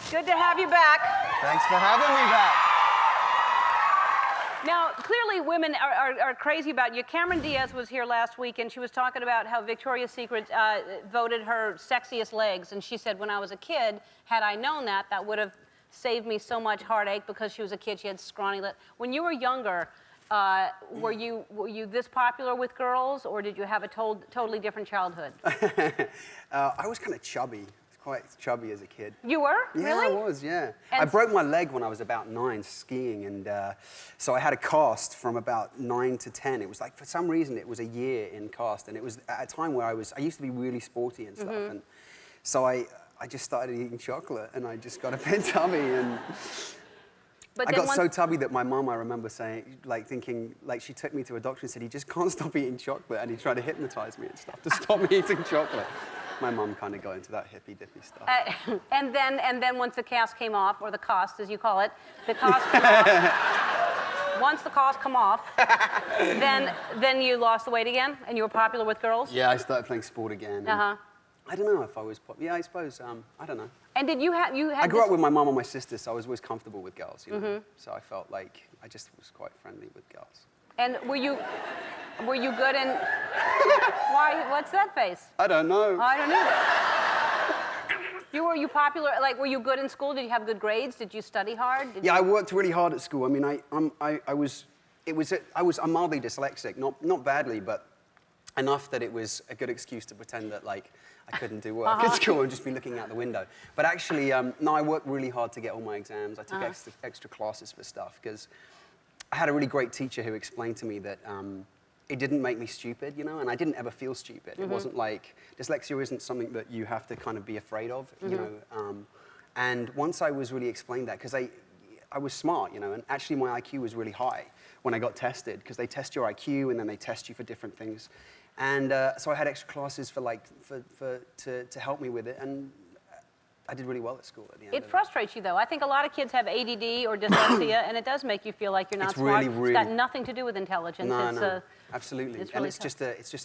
Good to have you back. Thanks for having me back. Now, clearly women are crazy about you. Cameron Diaz was here last week, and she was talking about how Victoria's Secret voted her sexiest legs. And she said, when I was a kid, had I known that, that would have saved me so much heartache because she was a kid, she had scrawny legs. When you were younger, were you this popular with girls, or did you have a totally different childhood? I was kind of chubby. Quite chubby as a kid. You were? Yeah, really? I was, yeah. And I broke my leg when I was about 9 skiing, and so I had a cast from about 9 to 10. It was like, for some reason, it was a year in cast, and it was at a time where I used to be really sporty and stuff, and so I just started eating chocolate, and I just got a bit tubby, and I got so tubby that my mom, I remember saying, thinking, she took me to a doctor and said, he just can't stop eating chocolate, and he tried to hypnotize me and stuff to stop me eating chocolate. My mom kind of got into that hippy-dippy stuff. And then once the cast came off, or the cost, as you call it, the cost came off. Once the cost come off, then you lost the weight again, and you were popular with girls? Yeah, I started playing sport again. I don't know if I was popular. Yeah, I suppose, I don't know. And did you have, I grew up with my mom and my sister, so I was always comfortable with girls, you know? So I felt like I just was quite friendly with girls. And were you good in... Why? What's that face? I don't know. I don't know. Were you popular? Like, were you good in school? Did you have good grades? Did you study hard? I worked really hard at school. I mean, I was mildly dyslexic, not badly, but enough that it was a good excuse to pretend that I couldn't do work at school and just be looking out the window. But actually, no, I worked really hard to get all my exams. I took extra classes for stuff because I had a really great teacher who explained to me that it didn't make me stupid, you know, and I didn't ever feel stupid. It wasn't like, dyslexia isn't something that you have to kind of be afraid of, you know. And once I was really explained that, because I was smart, you know, and actually my IQ was really high when I got tested, because they test your IQ and then they test you for different things. And so I had extra classes to help me with it, and I did really well at school at the end. It frustrates you, though. I think a lot of kids have ADD or dyslexia, and it does make you feel like you're not smart. Really, it's got nothing to do with intelligence. No, absolutely. It's really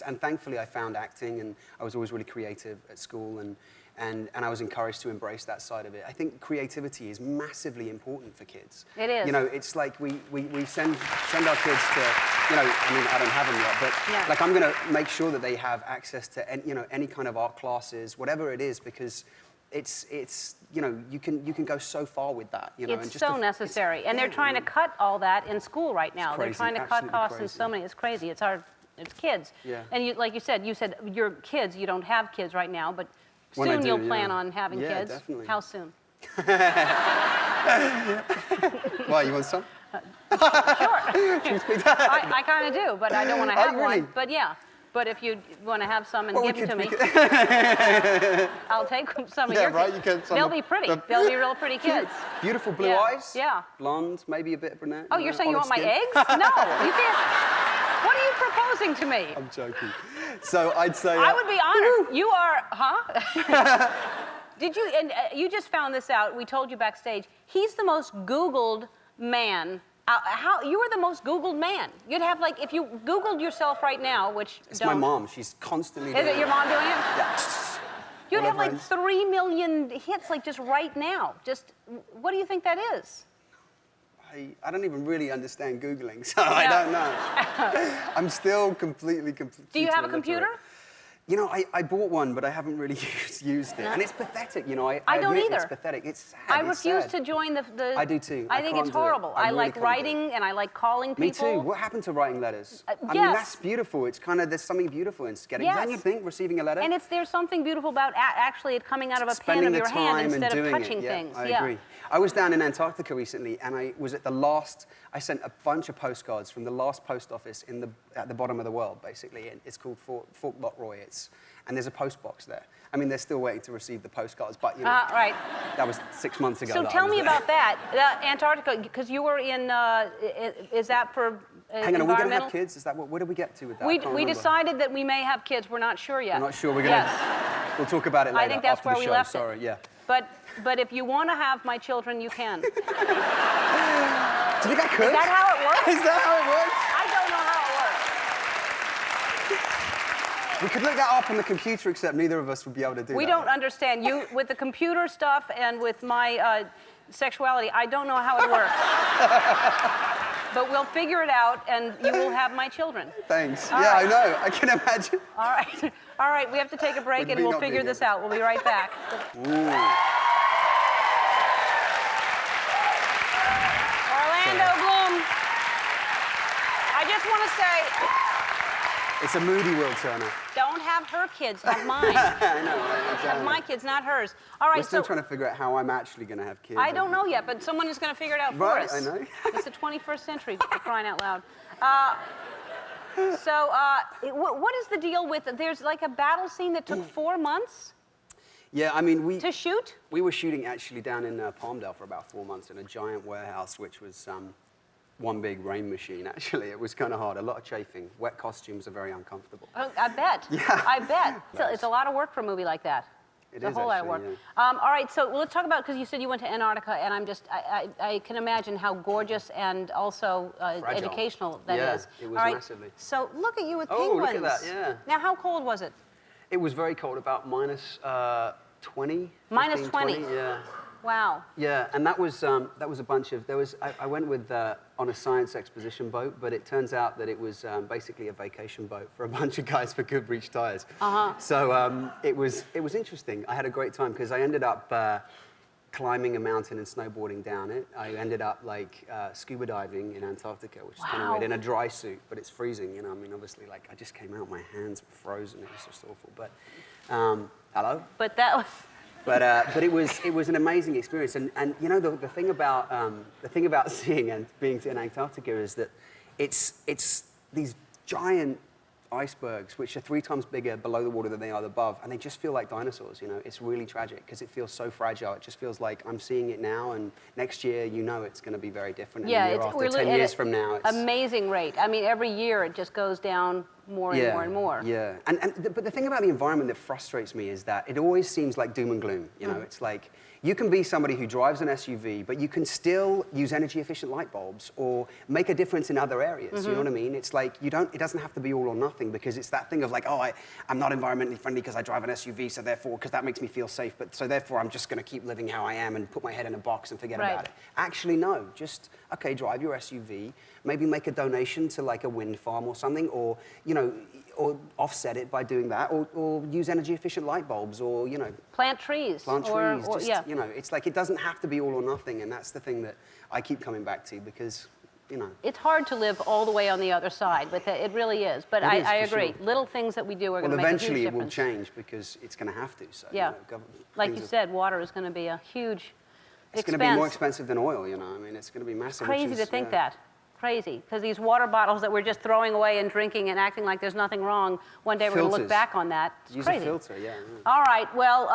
and thankfully I found acting, and I was always really creative at school, and I was encouraged to embrace that side of it. I think creativity is massively important for kids. It is. You know, it's like we send our kids to, you know, I mean, I don't have them yet, but like I'm going to make sure that they have access to, any kind of art classes, whatever it is, because it's you know, you can go so far with that, you know. It's so necessary, and they're trying to cut all that in school right now. They're trying to cut costs in so many. It's crazy. It's kids. Yeah. And like you said you're kids. You don't have kids right now, but soon you'll plan on having kids. Yeah, definitely. How soon? Why, you want some? Sure. I kind of do, but I don't want to have one. But yeah. But if you want to have some and give them to me, I'll take some of your kids. Right, you can. They'll be pretty. They'll be real pretty kids. Beautiful blue eyes. Yeah. Blonde, maybe a bit brunette. Oh, you're saying you want my eggs? No, you can't. What are you proposing to me? I'm joking. So I'd say... I would be honored. You are, huh? Did you, and you just found this out, we told you backstage, he's the most Googled man. You were the most Googled man. You'd have if you Googled yourself right now, which It's my mom. She's constantly doing it. Is it your mom doing it? Yeah. You'd have 3 million hits just right now. What do you think that is? I don't even really understand Googling, so I don't know. I'm still completely Do you have a computer? You know, I bought one, but I haven't really used it. And it's pathetic, you know. I don't admit either. It's pathetic. It's sad. I refuse to join the... I do too. I think it's horrible. I like writing and I like calling people. Me too. What happened to writing letters? I mean, that's beautiful. It's kind of, there's something beautiful in getting, don't you think, receiving a letter? And there's something beautiful about actually it coming out of a pen of your hand instead of touching things. I agree. I was down in Antarctica recently, and I was at the last... I sent a bunch of postcards from the last post office at the bottom of the world, basically. It's called Fort Lockroy. And there's a post box there. I mean, they're still waiting to receive the postcards, but you know, right. That was 6 months ago. So tell me about that, Antarctica, because you were in. Is that for? Hang on, are we going to have kids? Is that where did we get to with that? We decided that we may have kids. We're not sure yet. We're not sure. We're going to. We'll talk about it later. I think that's after where the we show. left Sorry, yeah. But if you want to have my children, you can. Do you think I could? Is that how it works? Is that how it works? I don't know how it works. We could look that up on the computer, except neither of us would be able to do that. We don't understand. You, with the computer stuff and with my sexuality, I don't know how it works. But we'll figure it out, and you will have my children. Thanks. All yeah, right. I know. I can imagine. All right. All right, we have to take a break, and we'll figure this out. We'll be right back. Orlando Bloom. I just want to say, It's a moody Will Turner. don't have her kids, have mine. I know. Have my kids, not hers. All right, We're still so trying to figure out how I'm actually going to have kids. I don't know yet, but someone is going to figure it out for Right, us. I know. It's the 21st century, for crying out loud. What is the deal with, there's like a battle scene that took 4 months Yeah, I mean, to shoot? we were shooting actually down in Palmdale for about 4 months in a giant warehouse, which was one big rain machine, actually. It was kind of hard, a lot of chafing. Wet costumes are very uncomfortable. Oh, I bet. Yeah. I bet. It's a lot of work for a movie like that. It It's is a whole lot of work. actually, yeah. All right, so let's talk about, because you said you went to Antarctica, and I can imagine how gorgeous and also educational that is. Yeah, it was All right, massively. so look at you with Oh, penguins. look at that, yeah. Now, how cold was it? It was very cold, about minus 20. Minus 15, 20. Yeah. Wow. Yeah, and that was a bunch of, I went with, on a science exposition boat, but it turns out that it was basically a vacation boat for a bunch of guys for Goodreach tires. So it was interesting. I had a great time because I ended up climbing a mountain and snowboarding down it. I ended up like scuba diving in Antarctica, which is kind of weird, in a dry suit, but it's freezing, you know. I mean, obviously, like, I just came out, my hands were frozen. It was just awful, but, hello? But that was... But it was an amazing experience, and you know the thing about seeing and being in Antarctica is that it's these giant icebergs which are 3 times bigger below the water than they are above, and they just feel like dinosaurs. You know, it's really tragic because it feels so fragile. It just feels like I'm seeing it now, and next year you know it's going to be very different. Yeah, and a year after, 10 years from now, it's amazing rate. I mean, every year it just goes down more and more and more. Yeah, but the thing about the environment that frustrates me is that it always seems like doom and gloom. You know, it's like you can be somebody who drives an SUV, but you can still use energy-efficient light bulbs or make a difference in other areas. You know what I mean? It's like it doesn't have to be all or nothing, because it's that thing of like, oh, I'm not environmentally friendly because I drive an SUV, so therefore, because that makes me feel safe, but so therefore I'm just going to keep living how I am and put my head in a box and forget about it. Actually, no. Just okay, drive your SUV. Maybe make a donation to like a wind farm or something, or you know, or offset it by doing that, or use energy-efficient light bulbs, or you know, plant trees. Plant trees. Or, just, yeah. you know, it's like it doesn't have to be all or nothing, and that's the thing that I keep coming back to, because you know. It's hard to live all the way on the other side, but it really is. But I agree. Sure. Little things that we do are going to Well, make a huge eventually difference. it will change because it's going to have to. So, Yeah. you know, Like you said, water is going to be a huge it's expense. going to be more expensive than oil. You know, I mean, it's going to be massive. It's crazy to think that. Crazy, because these water bottles that we're just throwing away and drinking and acting like there's nothing wrong, one day we're going to look back on that. It's Use crazy. a filter, yeah. All right, well,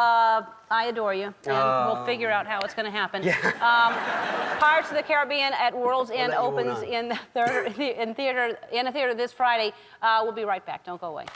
I adore you, and we'll figure out how it's going to happen. Yeah. Pirates of the Caribbean at World's End let you all opens know. in a theater this Friday. We'll be right back. Don't go away.